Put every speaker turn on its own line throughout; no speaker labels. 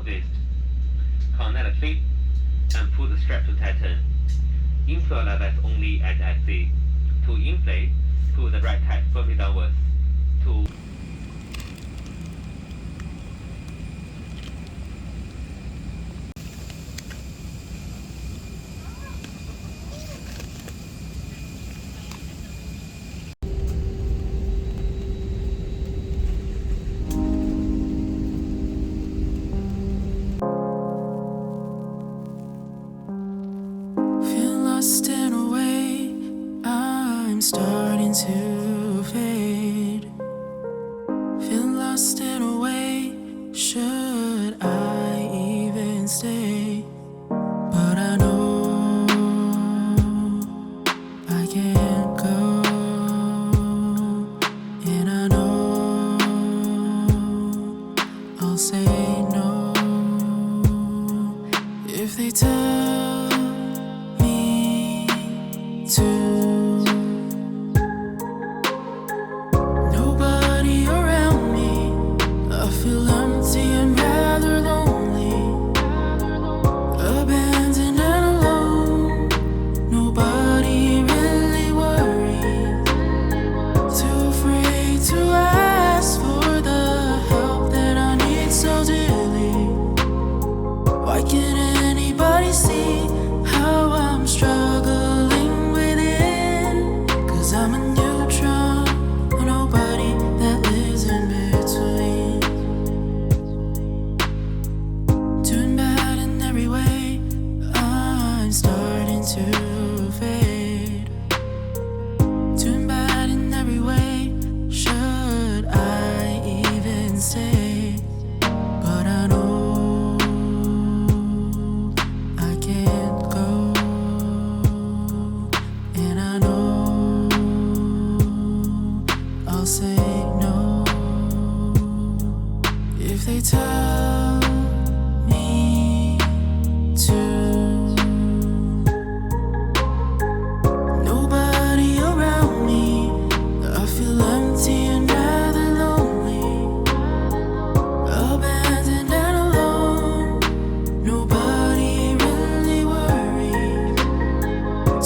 southeast. Connect clip and pull the strap to tighten. Infill levels only at exit. To inflate, pull the right tire firmly downwards. To
Feel lost in a way, I'm starting to fade. Feel lost in a way, should I even stay? But I know I can't go, and I know I'll say no if they tell me to. Nobody around me, I feel empty and rather lonely, abandoned and alone. Nobody really worries, too afraid to ask for the help that I need so dearly. Why can't anybody see how I'm struggling within? 'Cause I'm a neutron, a nobody that lives in between. Doing bad in every way, I'm starting to fade. Doing bad in every way, should I even say? But I know I can't go, and I know I'll say no if they tell me to. Nobody around me, I feel empty and rather lonely, abandoned and alone. Nobody really worries,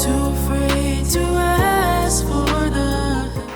too afraid to ask for the help.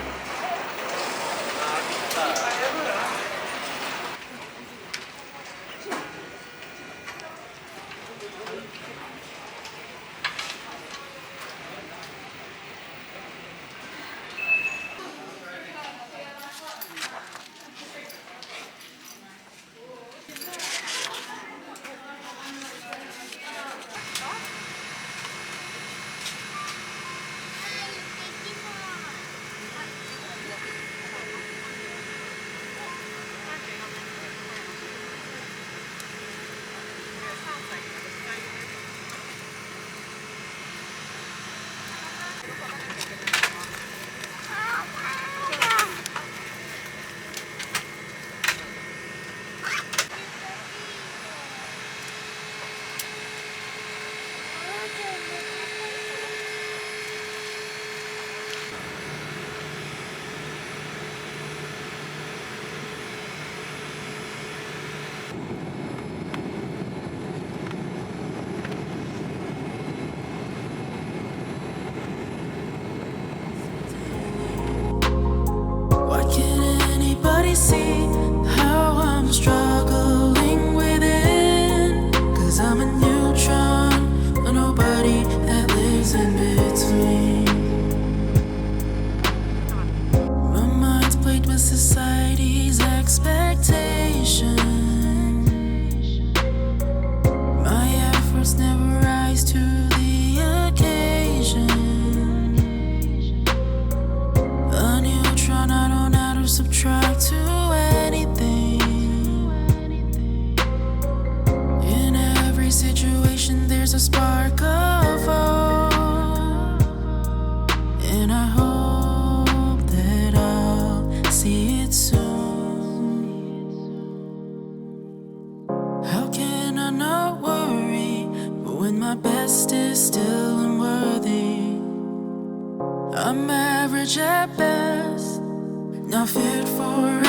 Why can't anybody see how I'm struggling within? 'Cause I'm a neutron, a nobody that lives in between. My mind's plagued with society's expectation. My efforts never rise to the occasion. A neutron, I don't add or subtract to anything. In every situation, there's a spark of hope, and I hope that I'll see it soon. How can I not worry when my best is still unworthy? I'm average at best, not fit for